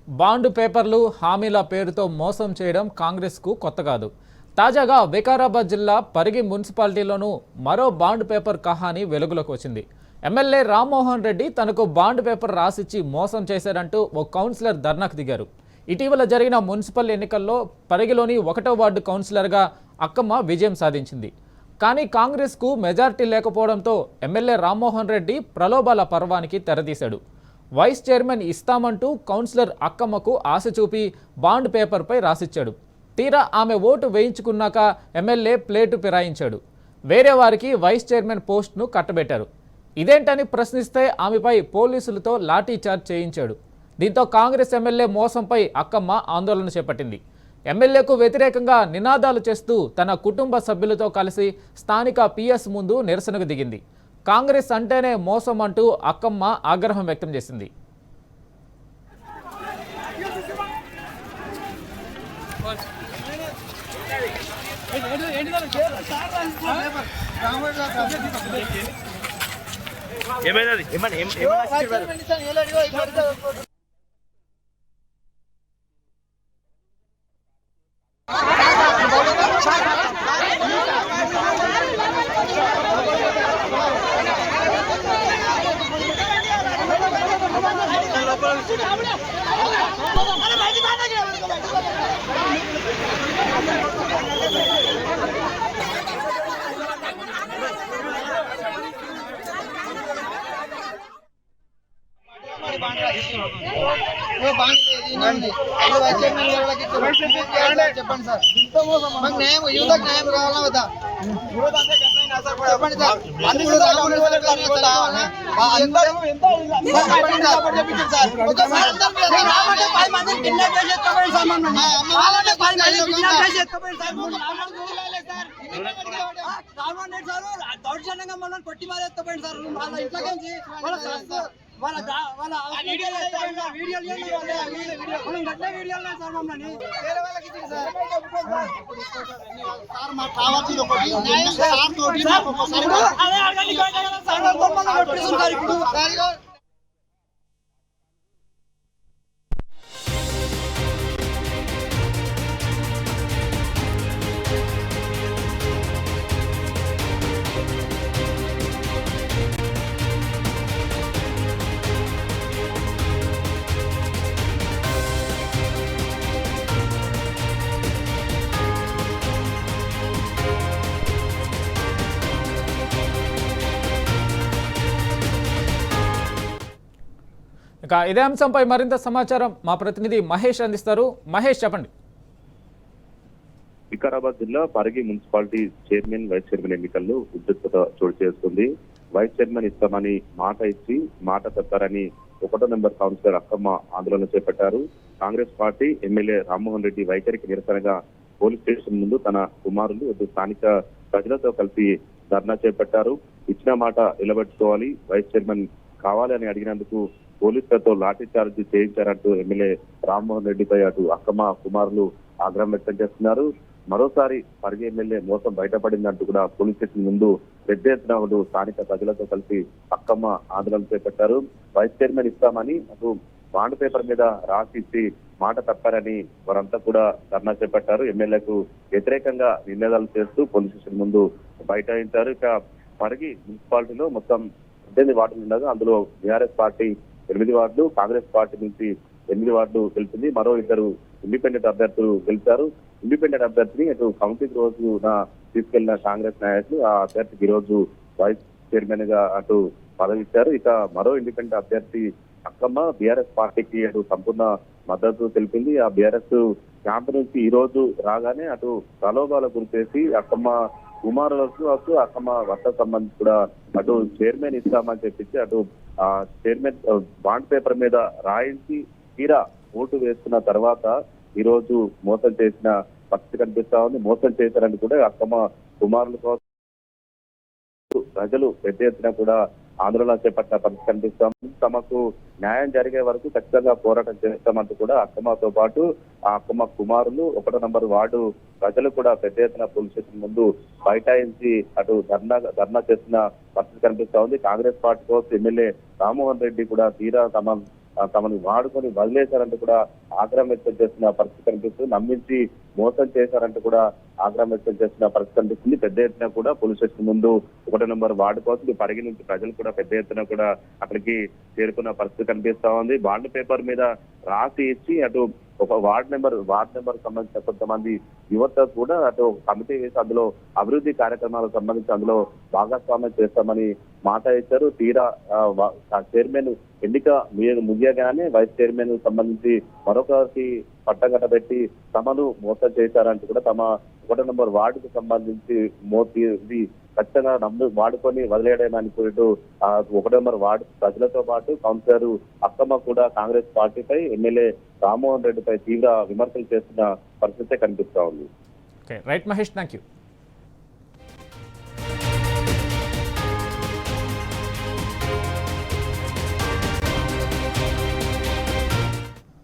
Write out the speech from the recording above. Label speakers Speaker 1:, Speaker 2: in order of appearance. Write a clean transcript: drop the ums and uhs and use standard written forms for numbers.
Speaker 1: Bond పేపర్లు హామీల పేరుతో మోసం చేయడం కాంగ్రెస్కు కొత్త కాదు. తాజాగా వికారాబాద్ జిల్లా పరిగి మున్సిపాలిటీలోనూ మరో బాండ్ పేపర్ కహాని వెలుగులోకి వచ్చింది. ఎమ్మెల్యే రామ్మోహన్ రెడ్డి తనకు బాండ్ పేపర్ రాసిచ్చి మోసం చేశారంటూ ఓ కౌన్సిలర్ ధర్నాకు దిగారు. ఇటీవల జరిగిన మున్సిపల్ ఎన్నికల్లో పరిగిలోని 1వ వార్డు కౌన్సిలర్గా అక్కమ్మ విజయం సాధించింది. కానీ కాంగ్రెస్కు మెజార్టీ లేకపోవడంతో ఎమ్మెల్యే రామ్మోహన్ రెడ్డి ప్రలోభాల పర్వానికి తెరతీశాడు. వైస్ చైర్మన్ ఇస్తామంటూ కౌన్సిలర్ అక్కమ్మకు ఆశ చూపి బాండ్ పేపర్పై రాసిచ్చాడు. తీరా ఆమె ఓటు వేయించుకున్నాక ఎమ్మెల్యే ప్లేటు ఫిరాయించాడు. వేరే వారికి వైస్ చైర్మన్ పోస్ట్ను కట్టబెట్టారు. ఇదేంటని ప్రశ్నిస్తే ఆమెపై పోలీసులతో లాఠీచార్జ్ చేయించాడు. దీంతో కాంగ్రెస్ ఎమ్మెల్యే మోసంపై అక్కమ్మ ఆందోళన చేపట్టింది. ఎమ్మెల్యేకు వ్యతిరేకంగా నినాదాలు చేస్తూ తన కుటుంబ సభ్యులతో కలిసి స్థానిక పిఎస్ ముందు నిరసనకు దిగింది. కాంగ్రెస్ అంటేనే మోసం అంటూ అక్కమ్మ ఆగ్రహం వ్యక్తం చేసింది.
Speaker 2: చెప్పండి సార్, మాకు న్యాయం, యువతకు న్యాయం కావాలా వద్దా? చెప్పండి సార్, దౌర్జన్యంగా మనల్ని కొట్టి మారి ఎత్తపోయింది సార్. వాళ్ళ ఇంట్లోకి
Speaker 1: ఇక ఇదే అంశంపై మరింత సమాచారం మా ప్రతినిధి మహేష్ అందిస్తారు. మహేష్, చెప్పండి.
Speaker 3: వికారాబాద్ జిల్లా Parigi municipality chairman, vice chairman ఎన్నికల్లో ఉద్రిక్తత చోటు చేసుకుంది. వైస్ చైర్మన్ ఇస్తామని మాట ఇచ్చి మాట తప్పారని 1వ నెంబర్ కౌన్సిలర్ అక్కమ్మ ఆందోళన చేపట్టారు. కాంగ్రెస్ పార్టీ ఎమ్మెల్యే రామ్మోహన్ రెడ్డి వైఖరికి నిరసనగా పోలీస్ స్టేషన్ ముందు తన కుమారులు స్థానిక ప్రజలతో కలిసి ధర్నా చేపట్టారు. ఇచ్చిన మాట నిలబెట్టుకోవాలి, వైస్ చైర్మన్ కావాలి అని అడిగినందుకు పోలీసులతో లాఠీ చార్జ్ చేయించారంటూ ఎమ్మెల్యే రామ్మోహన్ రెడ్డిపై అటు అక్కమ్మ కుమారులు ఆగ్రహం వ్యక్తం చేస్తున్నారు. మరోసారి పరిగి ఎమ్మెల్యే మోసం బయటపడిందంటూ కూడా పోలీస్ స్టేషన్ ముందు పెద్ద ఎత్తున స్థానిక ప్రజలతో కలిసి అక్కమ్మ ఆందోళన చేపట్టారు. వైస్ చైర్మన్ ఇస్తామని అటు బాండ్ పేపర్ మీద రాసి ఇచ్చి మాట తప్పారని వారంతా కూడా ధర్నా చేపట్టారు. ఎమ్మెల్యేకు వ్యతిరేకంగా నినాదాలు చేస్తూ పోలీస్ స్టేషన్ ముందు బైఠాయించారు. ఇక పరిగి మున్సిపాలిటీలో మొత్తం 18 వార్డులు ఉండగా అందులో బీఆర్ఎస్ పార్టీ 8 వార్డులు, కాంగ్రెస్ పార్టీ నుంచి 8 వార్డులు గెలిచింది. మరో 2 ఇండిపెండెంట్ అభ్యర్థులు గెలిచారు. ఇండిపెండెంట్ అభ్యర్థిని అటు కౌంటింగ్ రోజున తీసుకెళ్లిన కాంగ్రెస్ నాయకులు ఆ అభ్యర్థికి ఈ రోజు వైస్ చైర్మన్ గా అటు పదవి ఇచ్చారు. ఇక మరో ఇండిపెండెంట్ అభ్యర్థి అక్కమ్మ బీఆర్ఎస్ పార్టీకి అటు సంపూర్ణ మద్దతు తెలిపింది. ఆ బీఆర్ఎస్ క్యాంప్ నుంచి ఈ రోజు రాగానే అటు ప్రలోభాలకు గురి చేసి అక్కమ్మ కుమారులకు అక్కమ్మ భర్త సంబంధించి కూడా అటు చైర్మన్ ఇస్తామని చెప్పించి అటు ఆ చైర్మన్ బాండ్ పేపర్ మీద రాయించి తీరా ఓటు వేసుకున్న తర్వాత ఈ రోజు మోసం చేసిన పరిస్థితి కనిపిస్తా ఉంది. మోసం చేశారని కూడా అక్కమ్మ కుమారుల కోసం ప్రజలు పెద్ద ఎత్తున కూడా ఆందోళన చేపట్టిన పరిస్థితి కనిపిస్తాం. తమకు న్యాయం జరిగే వరకు ఖచ్చితంగా పోరాటం చేస్తామంటూ కూడా అక్కమ్మతో పాటు ఆ అక్కమ్మ కుమారులు 1వ నంబర్ వార్డు ప్రజలు కూడా పెద్ద ఎత్తున పోలీస్ స్టేషన్ ముందు బైఠాయించి అటు ధర్నా చేస్తున్న పరిస్థితి కనిపిస్తా ఉంది. కాంగ్రెస్ పార్టీ కోసం ఎమ్మెల్యే రామ్మోహన్ రెడ్డి కూడా తీరా తమ తమను వాడుకొని వదిలేశారంటూ కూడా ఆగ్రహం వ్యక్తం చేస్తున్న పరిస్థితి కనిపిస్తుంది. నమ్మించి మోసం చేశారంటూ కూడా ఆగ్రహం వ్యక్తం చేస్తున్న పరిస్థితి కనిపిస్తుంది. పెద్ద ఎత్తున కూడా పోలీస్ స్టేషన్ ముందు 1వ నెంబర్ వార్డు కోసం పరిగి నుంచి ప్రజలు కూడా పెద్ద ఎత్తున కూడా అక్కడికి చేరుకున్న పరిస్థితి కనిపిస్తా ఉంది. బాండ్ పేపర్ మీద రాసి ఇచ్చి అటు ఒక వార్డు నెంబర్ సంబంధించిన కొంతమంది యువత కూడా అటు కమిటీ వేసి అందులో అభివృద్ధి కార్యక్రమాలకు సంబంధించి అందులో భాగస్వామ్యం చేస్తామని మాట ఇచ్చారు. తీరా చైర్మన్ ఎన్నిక ముగియగానే వైస్ చైర్మన్ సంబంధించి మరొకరికి పట్టం కట్టబెట్టి తమను మోసం చేశారంటూ కూడా తమ 1వ నెంబర్ వార్డుకు సంబంధించి ఇది ఖచ్చితంగా వాడుకొని వదిలేయడానికి పోయిట్టు 1వ నెంబర్ వార్డు ప్రజలతో పాటు కౌన్సిలర్ అక్కమ్మ కూడా కాంగ్రెస్ పార్టీపై ఎమ్మెల్యే రామ్మోహన్ రెడ్డిపై తీవ్ర విమర్శలు చేస్తున్న పరిస్థితే కనిపిస్తా ఉంది.
Speaker 1: Right Mahesh, thank you.